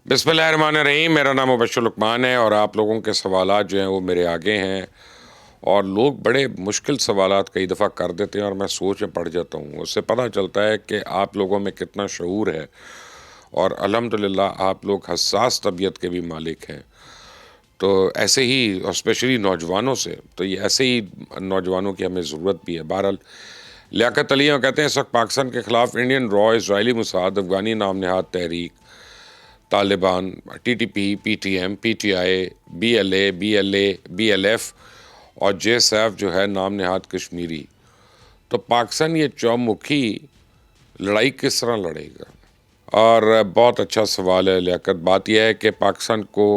بسم اللہ الرحمن الرحیم. میرا نام مبشر لقمان ہے اور آپ لوگوں کے سوالات جو ہیں وہ میرے آگے ہیں، اور لوگ بڑے مشکل سوالات کئی دفعہ کر دیتے ہیں اور میں سوچ میں پڑ جاتا ہوں. اس سے پتہ چلتا ہے کہ آپ لوگوں میں کتنا شعور ہے، اور الحمدللہ آپ لوگ حساس طبیعت کے بھی مالک ہیں. تو ایسے ہی، اور اسپیشلی نوجوانوں سے، تو یہ ایسے ہی نوجوانوں کی ہمیں ضرورت بھی ہے. بہرحال لیاقت علی کہتے ہیں اس وقت پاکستان کے خلاف انڈین را، اسرائیلی موساد، افغانی نام نہاد تحریک، Taliban, T T P, P T M, P T I, B L A, B L F اور جے ایس ایف جو ہے نام نہاد کشمیری. تو پاکستان یہ چومکھی لڑائی کس طرح لڑے گا؟ اور بہت اچھا سوال ہے لیاقت. بات یہ ہے کہ پاکستان کو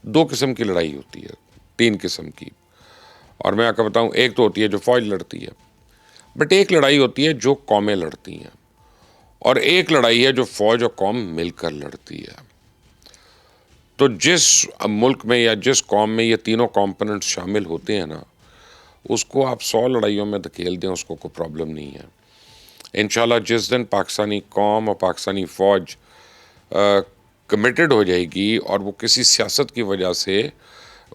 دو قسم کی لڑائی ہوتی ہے، تین قسم کی. اور میں آپ کو بتاؤں، ایک تو ہوتی ہے جو فوج لڑتی ہے، بٹ ایک لڑائی ہوتی ہے جو قومیں لڑتی ہیں، اور ایک لڑائی ہے جو فوج اور قوم مل کر لڑتی ہے. تو جس ملک میں یا جس قوم میں یہ تینوں کمپوننٹس شامل ہوتے ہیں نا، اس کو آپ 100 لڑائیوں میں دھکیل دیں، اس کو کوئی پرابلم نہیں ہے. انشاءاللہ جس دن پاکستانی قوم اور پاکستانی فوج کمیٹڈ ہو جائے گی، اور وہ کسی سیاست کی وجہ سے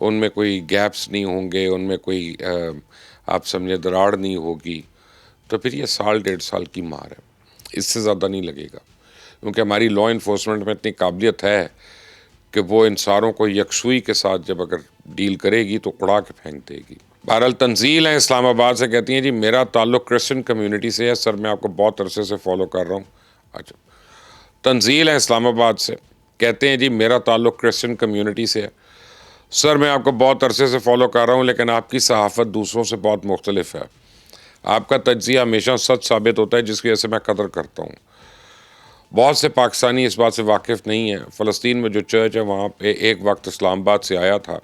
ان میں کوئی گیپس نہیں ہوں گے، ان میں کوئی آپ سمجھے دراڑ نہیں ہوگی، تو پھر یہ سال 1.5 سال کی مار ہے، اس سے زیادہ نہیں لگے گا. کیونکہ ہماری لا انفورسمنٹ میں اتنی قابلیت ہے کہ وہ ان ساروں کو یکسوئی کے ساتھ جب اگر ڈیل کرے گی تو اڑا کے پھینک دے گی. بہرحال تنزیل ہیں اسلام آباد سے، کہتی ہیں جی میرا تعلق کرسچن کمیونٹی سے ہے. سر میں آپ کو بہت عرصے سے فالو کر رہا ہوں. اچھا، تنزیل ہیں اسلام آباد سے، کہتے ہیں جی میرا تعلق کرسچن کمیونٹی سے ہے. سر میں آپ کو بہت عرصے سے فالو کر رہا ہوں، لیکن آپ کی صحافت دوسروں سے بہت مختلف ہے. آپ کا تجزیہ ہمیشہ سچ ثابت ہوتا ہے، جس کی وجہ سے میں قدر کرتا ہوں. بہت سے پاکستانی اس بات سے واقف نہیں ہیں. فلسطین میں جو چرچ ہے وہاں پہ ایک وقت اسلام آباد سے آیا تھا.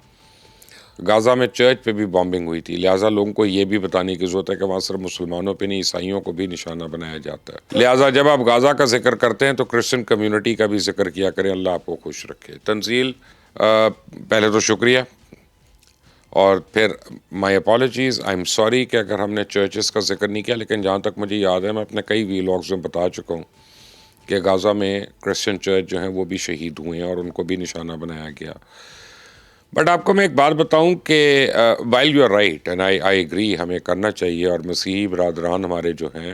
غازہ میں چرچ پہ بھی بامبنگ ہوئی تھی، لہٰذا لوگوں کو یہ بھی بتانے کی ضرورت ہے کہ وہاں صرف مسلمانوں پہ نہیں، عیسائیوں کو بھی نشانہ بنایا جاتا ہے. لہٰذا جب آپ غازہ کا ذکر کرتے ہیں تو کرسچن کمیونٹی کا بھی ذکر کیا کریں. اللہ آپ کو خوش رکھے. تنزیل، پہلے تو شکریہ، اور پھر مائی اپالوجیز، آئی ایم سوری کہ اگر ہم نے چرچز کا ذکر نہیں کیا. لیکن جہاں تک مجھے یاد ہے، میں اپنے کئی ویلاگز میں بتا چکا ہوں کہ غازہ میں کرسچن چرچ جو ہیں وہ بھی شہید ہوئے ہیں اور ان کو بھی نشانہ بنایا گیا. بٹ آپ کو میں ایک بات بتاؤں کہ while you are right and I agree, ہمیں کرنا چاہیے. اور مسیحی برادران ہمارے جو ہیں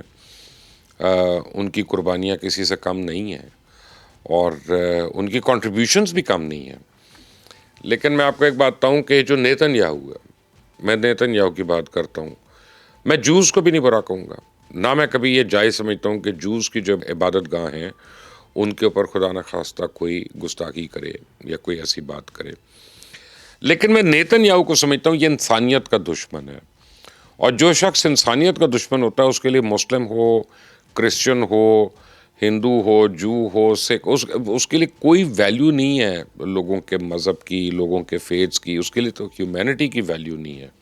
ان کی قربانیاں کسی سے کم نہیں ہیں، اور ان کی کنٹریبیوشنز بھی کم نہیں ہیں. لیکن میں آپ کو ایک بات بتاؤں کہ جو نیتن یاہو ہے، میں نیتن یاہو کی بات کرتا ہوں، میں جوز کو بھی نہیں برا کہوں گا. نہ میں کبھی یہ جائز سمجھتا ہوں کہ جوز کی جو عبادت گاہ ہیں ان کے اوپر خدا نخواستہ کوئی گستاخی کرے یا کوئی ایسی بات کرے. لیکن میں نیتن یاہو کو سمجھتا ہوں یہ انسانیت کا دشمن ہے. اور جو شخص انسانیت کا دشمن ہوتا ہے، اس کے لیے مسلم ہو، کرسچن ہو، ہندو ہو، جو ہو، سکھ، اس کے لیے کوئی ویلیو نہیں ہے لوگوں کے مذہب کی، لوگوں کے فیتھس کی. اس کے لیے تو ہیومینٹی کی ویلیو نہیں ہے.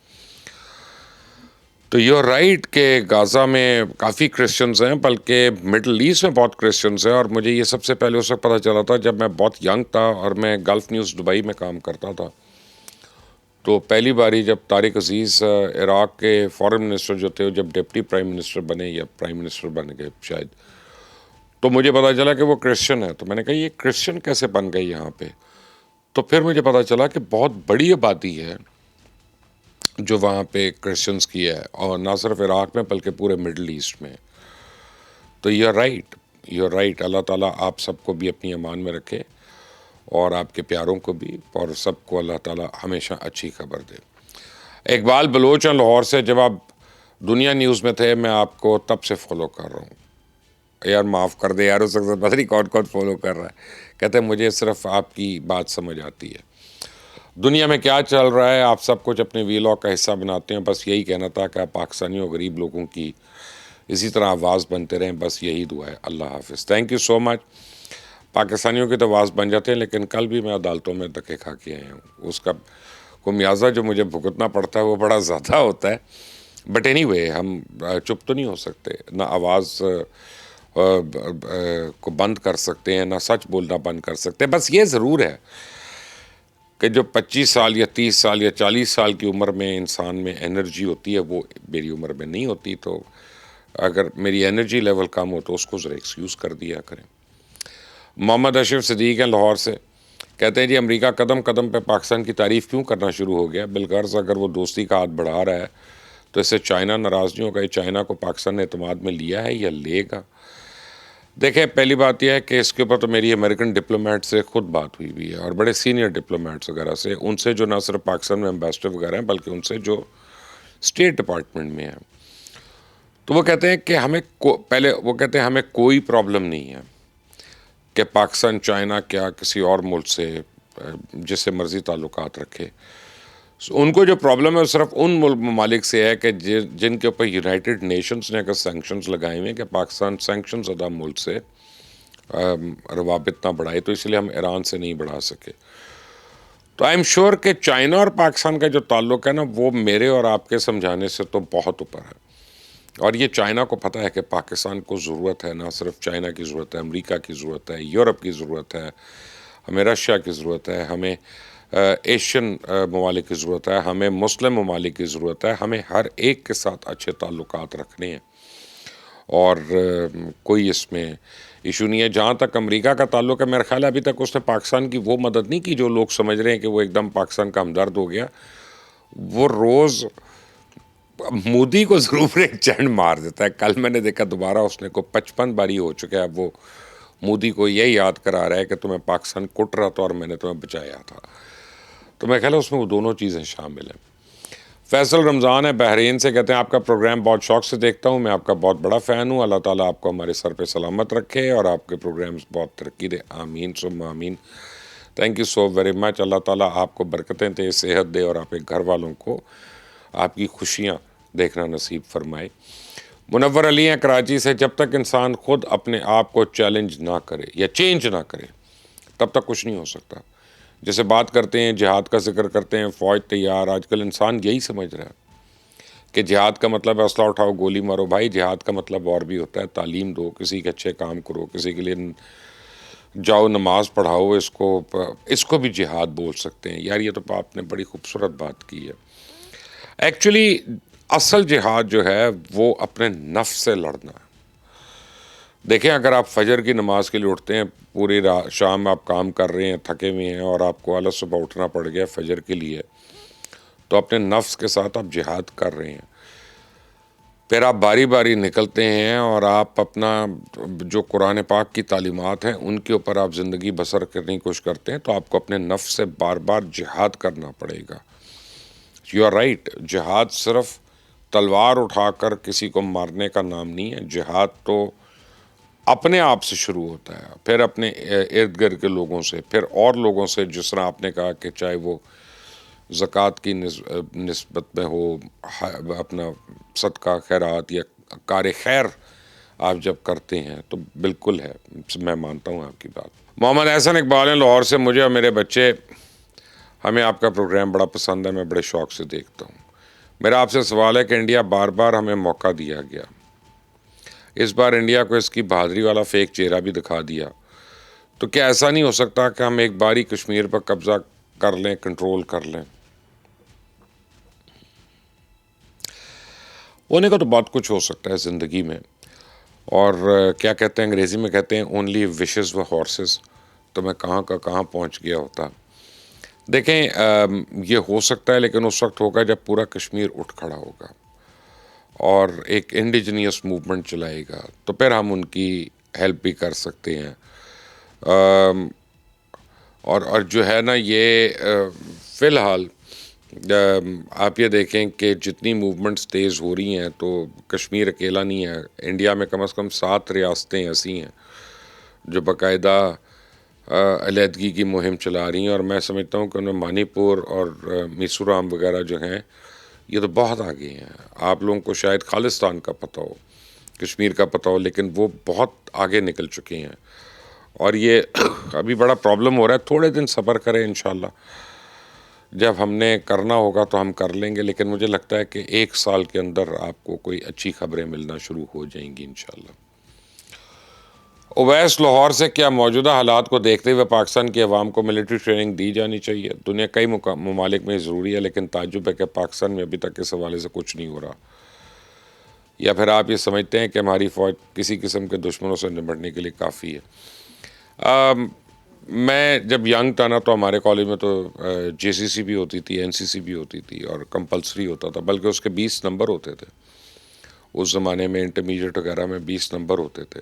تو یو آر رائٹ کہ غازہ میں کافی کرسچنز ہیں، بلکہ مڈل ایسٹ میں بہت کرسچنز ہیں. اور مجھے یہ سب سے پہلے اس وقت پتہ چلا تھا جب میں بہت ینگ تھا اور میں گلف نیوز دبئی میں کام کرتا تھا. تو پہلی باری جب طارق عزیز عراق کے فارن منسٹر جو تھے، جب ڈپٹی پرائم منسٹر بنے یا پرائم منسٹر بن گئے شاید، تو مجھے پتا چلا کہ وہ کرسچن ہے. تو میں نے کہا یہ کرسچن کیسے بن گئے یہاں پہ؟ تو پھر مجھے پتا چلا کہ بہت بڑی آبادی ہے جو وہاں پہ کرسچنز کی ہے، اور نہ صرف عراق میں بلکہ پورے مڈل ایسٹ میں. تو یو آر رائٹ. اللہ تعالیٰ آپ سب کو بھی اپنی امان میں رکھے، اور آپ کے پیاروں کو بھی، اور سب کو اللہ تعالیٰ ہمیشہ اچھی خبر دے. اقبال بلوچ ہیں لاہور سے. جب آپ دنیا نیوز میں تھے میں آپ کو تب سے فالو کر رہا ہوں. یار معاف کر دے یار، اس وقت پتہ نہیں کون کون فالو کر رہا ہے. کہتے ہیں مجھے صرف آپ کی بات سمجھ آتی ہے. دنیا میں کیا چل رہا ہے آپ سب کچھ اپنے ویلاگ کا حصہ بناتے ہیں. بس یہی کہنا تھا کہ آپ پاکستانیوں غریب لوگوں کی اسی طرح آواز بنتے رہیں، بس یہی دعا ہے. اللہ حافظ. تھینک یو سو مچ. پاکستانیوں کی تو آواز بن جاتے ہیں، لیکن کل بھی میں عدالتوں میں دھکے کھا کے آیا ہوں. اس کا خمیازہ جو مجھے بھگتنا پڑتا ہے وہ بڑا زیادہ ہوتا ہے. بٹ اینی وے، ہم چپ تو نہیں ہو سکتے، نہ آواز کو بند کر سکتے ہیں، نہ سچ بولنا بند کر سکتے ہیں. بس یہ ضرور ہے کہ جو 25 سال یا 30 سال یا 40 سال کی عمر میں انسان میں انرجی ہوتی ہے، وہ میری عمر میں نہیں ہوتی. تو اگر میری انرجی لیول کم ہو تو اس کو ذرا ایکسکیوز کر دیا کریں. محمد اشرف صدیق ہیں لاہور سے. کہتے ہیں جی امریکہ قدم قدم پہ پاکستان کی تعریف کیوں کرنا شروع ہو گیا؟ بالغرض اگر وہ دوستی کا ہاتھ بڑھا رہا ہے تو اس سے چائنا ناراض نہیں ہوگا؟ یہ چائنا کو پاکستان نے اعتماد میں لیا ہے یا لے گا؟ دیکھیں پہلی بات یہ ہے کہ اس کے اوپر تو میری امریکن ڈپلومیٹ سے خود بات ہوئی ہے اور بڑے سینئر ڈپلومیٹس وغیرہ سے، ان سے جو نہ صرف پاکستان میں امبیسڈر وغیرہ ہیں بلکہ ان سے جو اسٹیٹ ڈپارٹمنٹ میں ہیں، تو وہ کہتے ہیں کہ پہلے وہ کہتے ہیں ہمیں کوئی پرابلم نہیں ہے کہ پاکستان چائنا کیا کسی اور ملک سے جس سے مرضی تعلقات رکھے. ان کو جو پرابلم ہے وہ صرف ان ممالک سے ہے کہ جن کے اوپر یونائٹڈ نیشنز نے اگر سینکشنز لگائے ہوئے ہیں کہ پاکستان سینکشن زدہ ملک سے روابط نہ بڑھائے، تو اس لیے ہم ایران سے نہیں بڑھا سکے. تو آئی ایم شیور کہ چائنا اور پاکستان کا جو تعلق ہے نا، وہ میرے اور آپ کے سمجھانے سے تو بہت اوپر ہے. اور یہ چائنا کو پتہ ہے کہ پاکستان کو ضرورت ہے، نہ صرف چائنا کی ضرورت ہے، امریکہ کی ضرورت ہے، یورپ کی ضرورت ہے، ہمیں رشیا کی ضرورت ہے، ہمیں ایشین ممالک کی ضرورت ہے، ہمیں مسلم ممالک کی ضرورت ہے. ہمیں ہر ایک کے ساتھ اچھے تعلقات رکھنے ہیں اور کوئی اس میں ایشو نہیں ہے. جہاں تک امریکہ کا تعلق ہے، میرا خیال ہے ابھی تک اس نے پاکستان کی وہ مدد نہیں کی جو لوگ سمجھ رہے ہیں کہ وہ ایک دم پاکستان کا ہمدرد ہو گیا. وہ روز مودی کو ضرور ایک چینڈ مار دیتا ہے. کل میں نے دیکھا دوبارہ اس نے کو 55 باری ہو چکا ہے، اب وہ مودی کو یہ یاد کرا رہا ہے کہ تمہیں پاکستان کٹ رہا تھا اور میں نے تمہیں بچایا تھا. تو میں خیال ہے اس میں وہ دونوں چیزیں شامل ہیں. فیصل رمضان ہے بحرین سے، کہتے ہیں آپ کا پروگرام بہت شوق سے دیکھتا ہوں، میں آپ کا بہت بڑا فین ہوں. اللہ تعالیٰ آپ کو ہمارے سر پہ سلامت رکھے اور آپ کے پروگرامز بہت ترقی دے، آمین ثم آمین. Thank you so very much. اللہ تعالیٰ آپ کو برکتیں دے، صحت دے اور آپ کے گھر والوں کو آپ کی خوشیاں دیکھنا نصیب فرمائے. منور علی ہیں کراچی سے، جب تک انسان خود اپنے آپ کو چیلنج نہ کرے یا چینج نہ کرے تب تک کچھ نہیں ہو سکتا. جیسے بات کرتے ہیں جہاد کا ذکر کرتے ہیں، فوج تیار، آج کل انسان یہی سمجھ رہا ہے کہ جہاد کا مطلب ہے اسلحہ اٹھاؤ گولی مارو. بھائی جہاد کا مطلب اور بھی ہوتا ہے، تعلیم دو، کسی کے اچھے کام کرو، کسی کے لیے جاؤ نماز پڑھاؤ. اس کو بھی جہاد بول سکتے ہیں. یار یہ تو آپ نے بڑی خوبصورت بات کی ہے. ایکچولی اصل جہاد جو ہے وہ اپنے نفس سے لڑنا ہے. دیکھیں اگر آپ فجر کی نماز کے لیے اٹھتے ہیں، پوری شام آپ کام کر رہے ہیں، تھکے ہوئے ہیں اور آپ کو اعلیٰ صبح اٹھنا پڑ گیا فجر کے لیے، تو اپنے نفس کے ساتھ آپ جہاد کر رہے ہیں. پھر آپ باری باری نکلتے ہیں اور آپ اپنا جو قرآن پاک کی تعلیمات ہیں ان کے اوپر آپ زندگی بسر کرنے کی کوشش کرتے ہیں، تو آپ کو اپنے نفس سے بار بار جہاد کرنا پڑے گا. You are right. جہاد صرف تلوار اٹھا کر کسی کو مارنے کا نام نہیں ہے. جہاد تو اپنے آپ سے شروع ہوتا ہے، پھر اپنے ارد گرد کے لوگوں سے، پھر اور لوگوں سے. جس طرح آپ نے کہا کہ چاہے وہ زکوٰۃ کی نسبت میں ہو، اپنا صدقہ خیرات یا کار خیر آپ جب کرتے ہیں تو بالکل ہے، میں مانتا ہوں آپ کی بات. محمد احسن اقبال ہیں لاہور سے، مجھے اور میرے بچے ہمیں آپ کا پروگرام بڑا پسند ہے، میں بڑے شوق سے دیکھتا ہوں. میرا آپ سے سوال ہے کہ انڈیا بار بار ہمیں موقع دیا گیا، اس بار انڈیا کو اس کی بہادری والا فیک چہرہ بھی دکھا دیا، تو کیا ایسا نہیں ہو سکتا کہ ہم ایک باری کشمیر پر قبضہ کر لیں، کنٹرول کر لیں؟ ہونے کا تو بہت کچھ ہو سکتا ہے زندگی میں، اور کیا کہتے ہیں انگریزی میں کہتے ہیں اونلی وشز و ہارسز. تو میں کہاں کا کہاں پہنچ گیا ہوتا. دیکھیں یہ ہو سکتا ہے لیکن اس وقت ہوگا جب پورا کشمیر اٹھ کھڑا ہوگا اور ایک انڈیجنیس موومنٹ چلائے گا، تو پھر ہم ان کی ہیلپ بھی کر سکتے ہیں. اور جو ہے نا یہ فی الحال آپ یہ دیکھیں کہ جتنی موومنٹس تیز ہو رہی ہیں تو کشمیر اکیلا نہیں ہے. انڈیا میں کم از کم 7 ریاستیں ایسی ہیں جو باقاعدہ علیحدگی کی مہم چلا رہی ہیں، اور میں سمجھتا ہوں کہ ان میں منی پور اور میزورم وغیرہ جو ہیں یہ تو بہت آگے ہیں. آپ لوگوں کو شاید خالصتان کا پتہ ہو، کشمیر کا پتہ ہو، لیکن وہ بہت آگے نکل چکے ہیں. اور یہ ابھی بڑا پرابلم ہو رہا ہے. تھوڑے دن صبر کریں، انشاءاللہ جب ہم نے کرنا ہوگا تو ہم کر لیں گے. لیکن مجھے لگتا ہے کہ 1 سال کے اندر آپ کو کوئی اچھی خبریں ملنا شروع ہو جائیں گی انشاءاللہ. اویس لاہور سے، کیا موجودہ حالات کو دیکھتے ہوئے پاکستان کی عوام کو ملٹری ٹریننگ دی جانی چاہیے؟ دنیا کئی ممالک میں ضروری ہے، لیکن تعجب ہے کہ پاکستان میں ابھی تک اس حوالے سے کچھ نہیں ہو رہا. یا پھر آپ یہ سمجھتے ہیں کہ ہماری فوج کسی قسم کے دشمنوں سے نمٹنے کے لیے کافی ہے؟ میں جب ینگ تھا نا تو ہمارے کالج میں تو جے سی سی بھی ہوتی تھی، این سی سی بھی ہوتی تھی اور کمپلسری ہوتا تھا، بلکہ اس کے 20 نمبر ہوتے تھے اس زمانے میں، انٹرمیڈیٹ وغیرہ میں 20 نمبر ہوتے تھے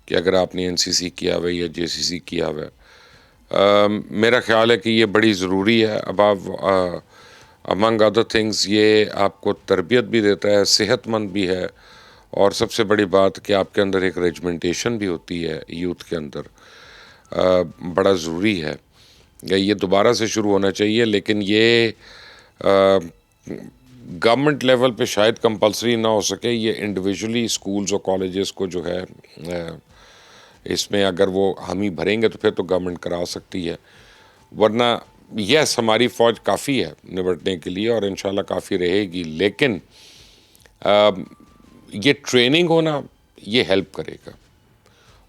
کہ اگر آپ نے این سی سی کیا ہوا ہے یا جے سی سی کیا ہوا ہے۔ میرا خیال ہے کہ یہ بڑی ضروری ہے۔ اب آپ امنگ ادر تھنگز یہ آپ کو تربیت بھی دیتا ہے، صحت مند بھی ہے، اور سب سے بڑی بات کہ آپ کے اندر ایک ریجمنٹیشن بھی ہوتی ہے یوتھ کے اندر، بڑا ضروری ہے۔ یہ دوبارہ سے شروع ہونا چاہیے، لیکن یہ گورنمنٹ لیول پہ شاید کمپلسری نہ ہو سکے، یہ انڈیویجولی اسکولز اور کالجز کو جو ہے اس میں اگر وہ ہم ہی بھریں گے تو پھر تو گورنمنٹ کرا سکتی ہے، ورنہ یس ہماری فوج کافی ہے نمٹنے کے لیے اور انشاءاللہ کافی رہے گی، لیکن یہ ٹریننگ ہونا یہ ہیلپ کرے گا،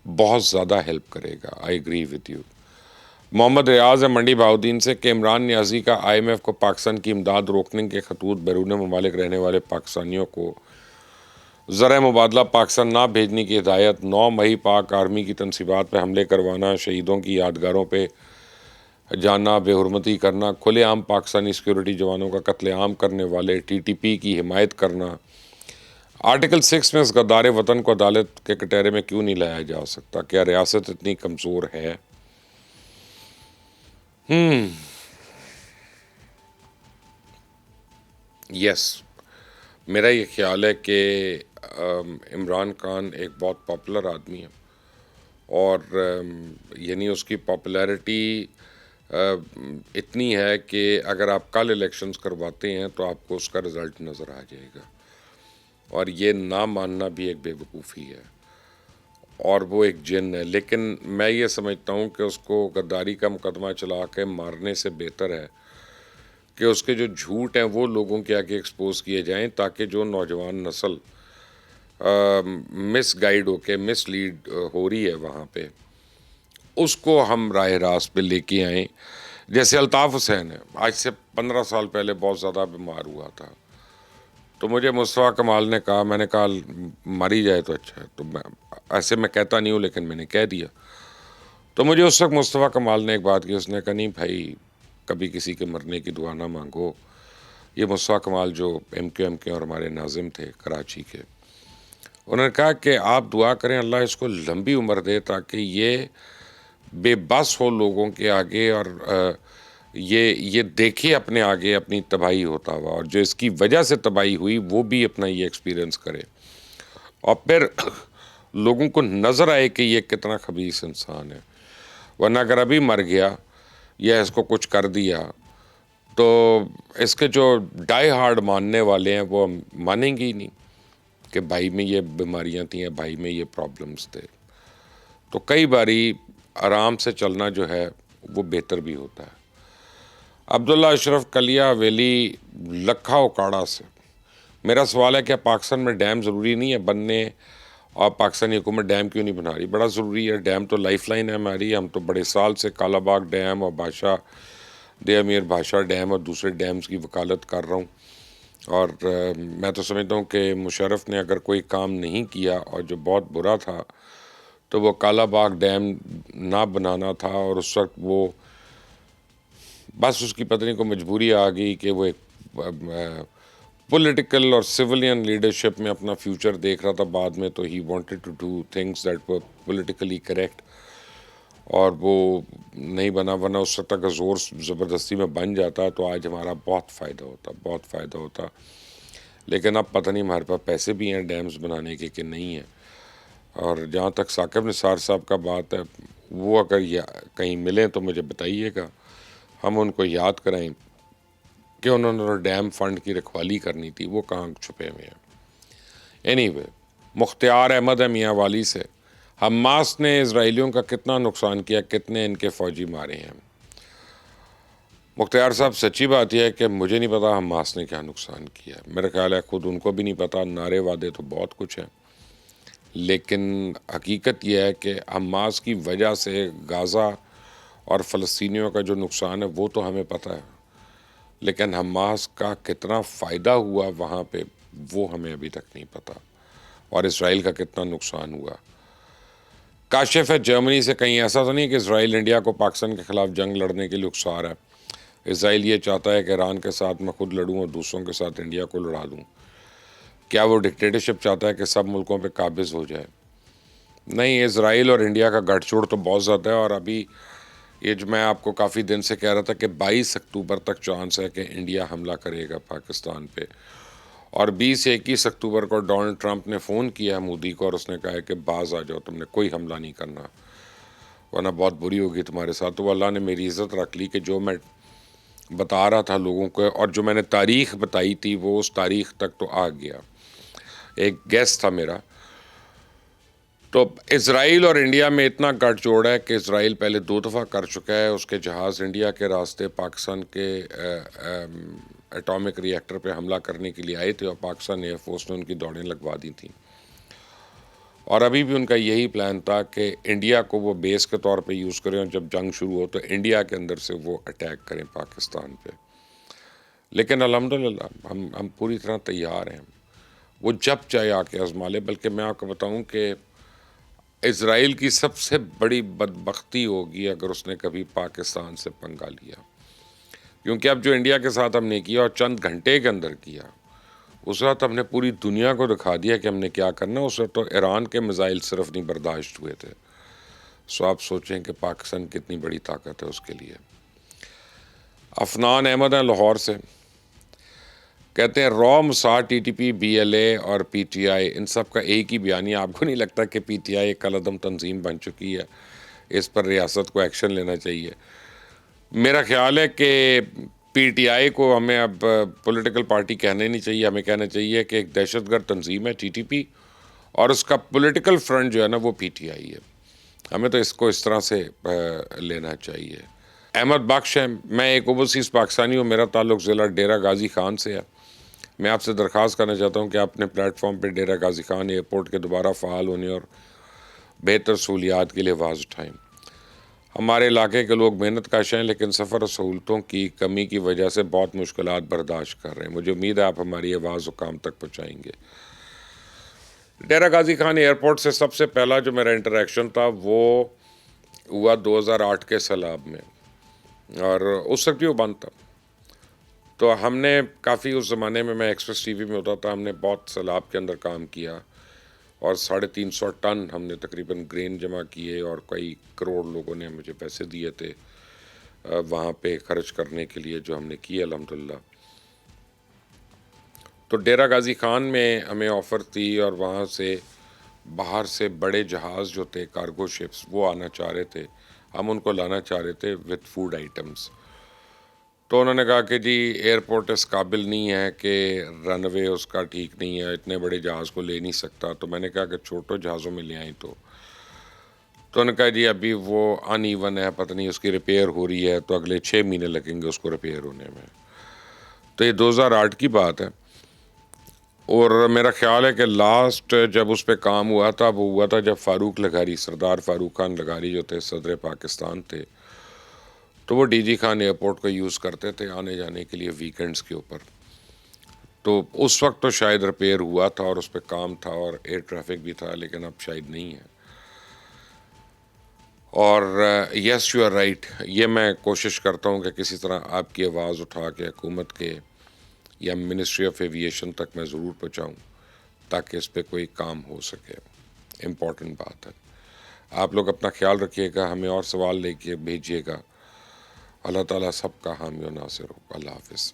بہت زیادہ ہیلپ کرے گا۔ I agree with you. Muhammad Riaz ہے منڈی بہاؤدین سے کہ عمران نیازی کا آئی ایم ایف کو پاکستان کی امداد روکنے کے خطوط بیرون ممالک رہنے والے پاکستانیوں کو زرع مبادلہ پاکستان نہ بھیجنے کی ہدایت، 9 مئی پاک آرمی کی تنصیبات پہ حملے کروانا، شہیدوں کی یادگاروں پہ جانا، بے حرمتی کرنا، کھلے عام پاکستانی سیکیورٹی جوانوں کا قتل عام کرنے والے ٹی ٹی پی کی حمایت کرنا، آرٹیکل 6 میں اس غدار وطن کو عدالت کے کٹہرے میں کیوں نہیں لایا جا سکتا؟ کیا ریاست اتنی کمزور ہے؟ یس، میرا یہ خیال ہے کہ عمران خان ایک بہت پاپولر آدمی ہے، اور یعنی اس کی پاپولیرٹی اتنی ہے کہ اگر آپ کل الیکشنز کرواتے ہیں تو آپ کو اس کا رزلٹ نظر آ جائے گا، اور یہ نہ ماننا بھی ایک بے وقوفی ہے، اور وہ ایک جن ہے۔ لیکن میں یہ سمجھتا ہوں کہ اس کو غداری کا مقدمہ چلا کے مارنے سے بہتر ہے کہ اس کے جو جھوٹ ہیں وہ لوگوں کے آگے ایکسپوز کیے جائیں، تاکہ جو نوجوان نسل مس گائیڈ ہو کے مس لیڈ ہو رہی ہے وہاں پہ، اس کو ہم راہ راست پہ لے کے آئیں۔ جیسے الطاف حسین ہے، آج سے 15 سال پہلے بہت زیادہ بیمار ہوا تھا، تو مجھے مصطفیٰ کمال نے کہا، میں نے کہا ماری جائے تو اچھا ہے، تو ایسے میں کہتا نہیں ہوں لیکن میں نے کہہ دیا، تو مجھے اس وقت مصطفیٰ کمال نے ایک بات کی، اس نے کہا نہیں بھائی کبھی کسی کے مرنے کی دعا نہ مانگو۔ یہ مصطفیٰ کمال جو ایم کیو ایم کے اور ہمارے ناظم تھے کراچی کے، انہوں نے کہا کہ آپ دعا کریں اللہ اس کو لمبی عمر دے تاکہ یہ بے بس ہو لوگوں کے آگے، اور یہ دیکھے اپنے آگے اپنی تباہی ہوتا ہوا، اور جو اس کی وجہ سے تباہی ہوئی وہ بھی اپنا یہ ایکسپیرینس کرے، اور پھر لوگوں کو نظر آئے کہ یہ کتنا خبیث انسان ہے۔ ورنہ اگر ابھی مر گیا یا اس کو کچھ کر دیا تو اس کے جو ڈائی ہارڈ ماننے والے ہیں وہ مانیں گے ہی نہیں کہ بھائی میں یہ بیماریاں تھیں یا بھائی میں یہ پرابلمز تھے۔ تو کئی باری آرام سے چلنا جو ہے وہ بہتر بھی ہوتا ہے۔ عبداللہ اشرف کلیا ویلی لکھا اکاڑا سے، میرا سوال ہے کہ پاکستان میں ڈیم ضروری نہیں ہے بننے، اور پاکستانی حکومت ڈیم کیوں نہیں بنا رہی؟ بڑا ضروری ہے، ڈیم تو لائف لائن ہے ہماری، ہم تو بڑے سال سے کالا باغ ڈیم اور بادشاہ دے امیر بادشاہ ڈیم اور دوسرے ڈیمز کی وکالت کر رہا ہوں، اور میں تو سمجھتا ہوں کہ مشرف نے اگر کوئی کام نہیں کیا اور جو بہت برا تھا تو وہ کالا باغ ڈیم نہ بنانا تھا، اور اس وقت وہ بس اس کی پتنی کو مجبوری آ گئی کہ وہ ایک پولیٹیکل اور سویلین لیڈرشپ میں اپنا فیوچر دیکھ رہا تھا بعد میں، تو he wanted to do things that were politically correct, اور وہ نہیں بنا، ورنہ اس وقت اگر زور زبردستی میں بن جاتا تو آج ہمارا بہت فائدہ ہوتا، بہت فائدہ ہوتا۔ لیکن اب پتہ نہیں ہمارے پاس پیسے بھی ہیں ڈیمز بنانے کے کہ نہیں ہیں۔ اور جہاں تک ثاقب نثار صاحب کا بات ہے، وہ اگر کہیں ملیں تو مجھے بتائیے گا، ہم ان کو یاد کرائیں کہ انہوں نے ڈیم فنڈ کی رکھوالی کرنی تھی، وہ کہاں چھپے ہوئے ہیں۔ اینی وے، مختار احمد ہے میاں والی سے، حماس نے اسرائیلیوں کا کتنا نقصان کیا، کتنے ان کے فوجی مارے ہیں؟ مختار صاحب سچی بات یہ ہے کہ مجھے نہیں پتا حماس نے کیا نقصان کیا ہے، میرا خیال ہے خود ان کو بھی نہیں پتا، نعرے وعدے تو بہت کچھ ہیں، لیکن حقیقت یہ ہے کہ حماس کی وجہ سے غازہ اور فلسطینیوں کا جو نقصان ہے وہ تو ہمیں پتہ ہے، لیکن حماس کا کتنا فائدہ ہوا وہاں پہ وہ ہمیں ابھی تک نہیں پتا، اور اسرائیل کا کتنا نقصان ہوا۔ کاشف ہے جرمنی سے کہیں ایسا تو نہیں کہ اسرائیل انڈیا کو پاکستان کے خلاف جنگ لڑنے کے لیے اکسا رہا ہے؟ اسرائیل یہ چاہتا ہے کہ ایران کے ساتھ میں خود لڑوں اور دوسروں کے ساتھ انڈیا کو لڑا دوں۔ کیا وہ ڈکٹیٹرشپ چاہتا ہے کہ سب ملکوں پہ قابض ہو جائے؟ نہیں، اسرائیل اور انڈیا کا گٹھ جوڑ تو بہت زیادہ ہے، اور ابھی یہ جو میں آپ کو کافی دن سے کہہ رہا تھا کہ 22 اکتوبر تک چانس ہے کہ انڈیا حملہ کرے گا پاکستان پہ، اور 21 اکتوبر کو ڈونلڈ ٹرمپ نے فون کیا مودی کو اور اس نے کہا ہے کہ باز آ جاؤ، تم نے کوئی حملہ نہیں کرنا ورنہ بہت بری ہوگی تمہارے ساتھ۔ تو وہ اللہ نے میری عزت رکھ لی کہ جو میں بتا رہا تھا لوگوں کو اور جو میں نے تاریخ بتائی تھی وہ اس تاریخ تک تو آ گیا۔ ایک گیس تھا میرا۔ تو اسرائیل اور انڈیا میں اتنا گٹھ جوڑ ہے کہ اسرائیل پہلے 2 دفعہ کر چکا ہے، اس کے جہاز انڈیا کے راستے پاکستان کے ایٹامک ری ایکٹر پہ حملہ کرنے کے لیے آئے تھے اور پاکستان ایئر فورس نے ان کی دوڑیں لگوا دی تھیں، اور ابھی بھی ان کا یہی پلان تھا کہ انڈیا کو وہ بیس کے طور پہ یوز کریں اور جب جنگ شروع ہو تو انڈیا کے اندر سے وہ اٹیک کریں پاکستان پہ۔ لیکن الحمدللہ ہم پوری طرح تیار ہیں، وہ جب چاہے آ کے آزما لے۔ بلکہ میں آپ کو بتاؤں کہ اسرائیل کی سب سے بڑی بدبختی ہوگی اگر اس نے کبھی پاکستان سے پنگا لیا، کیونکہ اب جو انڈیا کے ساتھ ہم نے کیا اور چند گھنٹے کے اندر کیا، اس وقت ہم نے پوری دنیا کو دکھا دیا کہ ہم نے کیا کرنا۔ اس وقت تو ایران کے میزائل صرف نہیں برداشت ہوئے تھے، سو آپ سوچیں کہ پاکستان کتنی بڑی طاقت ہے اس کے لیے۔ عفنان احمد ہیں لاہور سے، کہتے ہیں را مساعد T T P, B L A اور پی ٹی آئی ان سب کا ایک ہی بیانیہ، آپ کو نہیں لگتا کہ پی ٹی آئی ایک کالعدم تنظیم بن چکی ہے، اس پر ریاست کو ایکشن لینا چاہیے؟ میرا خیال ہے کہ پی ٹی آئی کو ہمیں اب پولیٹیکل پارٹی کہنا ہی نہیں چاہیے، ہمیں کہنا چاہیے کہ ایک دہشت گرد تنظیم ہے ٹی ٹی پی، اور اس کا پولیٹیکل فرنٹ جو ہے نا وہ پی ٹی آئی ہے۔ ہمیں تو اس کو اس طرح سے لینا چاہیے۔ احمد بخش ہے، میں ایک اوورسیز پاکستانی ہوں، میرا تعلق ضلع ڈیرہ غازی خان سے ہے۔ میں آپ سے درخواست کرنا چاہتا ہوں کہ آپ اپنے پلیٹ فارم پہ ڈیرہ غازی خان ایئرپورٹ کے دوبارہ فعال ہونے اور بہتر سہولیات کے لیے آواز اٹھائیں۔ ہمارے علاقے کے لوگ محنت کش ہیں لیکن سفر اور سہولتوں کی کمی کی وجہ سے بہت مشکلات برداشت کر رہے ہیں، مجھے امید ہے آپ ہماری آواز حکام تک پہنچائیں گے۔ ڈیرہ غازی خان ایئرپورٹ سے سب سے پہلا جو میرا انٹریکشن تھا وہ ہوا 2008 کے سیلاب میں، اور اس وقت بھی وہ بند تھا۔ تو ہم نے کافی اس زمانے میں ایکسپریس ٹی وی میں ہوتا تھا، ہم نے بہت سیلاب کے اندر کام کیا اور 350 ٹن ہم نے تقریباً گرین جمع کیے اور کئی کروڑ لوگوں نے مجھے پیسے دیے تھے وہاں پہ خرچ کرنے کے لیے، جو ہم نے کیے الحمدللہ۔ تو ڈیرہ غازی خان میں ہمیں آفر تھی اور وہاں سے باہر سے بڑے جہاز جو تھے کارگو شپس وہ آنا چاہ رہے تھے، ہم ان کو لانا چاہ رہے تھے وتھ فوڈ آئٹمس۔ تو انہوں نے کہا کہ جی ایئرپورٹ اس قابل نہیں ہے کہ رن وے اس کا ٹھیک نہیں ہے، اتنے بڑے جہاز کو لے نہیں سکتا۔ تو میں نے کہا کہ چھوٹے جہازوں میں لے آئیں۔ تو انہوں نے کہا جی ابھی وہ ان ایون ہے، پتہ نہیں اس کی ریپیئر ہو رہی ہے تو اگلے 6 مہینے لگیں گے اس کو ریپیئر ہونے میں۔ تو یہ 2008 کی بات ہے، اور میرا خیال ہے کہ لاسٹ جب اس پہ کام ہوا تھا وہ ہوا تھا جب فاروق لغاری، سردار فاروق خان لغاری جو تھے صدر پاکستان تھے، تو وہ ڈی جی خان ایئرپورٹ کو یوز کرتے تھے آنے جانے کے لیے ویکنڈز کے اوپر۔ تو اس وقت تو شاید ریپیئر ہوا تھا اور اس پہ کام تھا اور ایئر ٹریفک بھی تھا، لیکن اب شاید نہیں ہے۔ اور یس یو آر رائٹ، یہ میں کوشش کرتا ہوں کہ کسی طرح آپ کی آواز اٹھا کے حکومت کے یا منسٹری آف ایویشن تک میں ضرور پہنچاؤں تاکہ اس پہ کوئی کام ہو سکے۔ امپورٹنٹ بات ہے۔ آپ لوگ اپنا خیال رکھیے گا، ہمیں اور سوال لے کے بھیجیے گا۔ اللہ تعالیٰ سب کا حامی و ناصر ہو۔ اللہ حافظ۔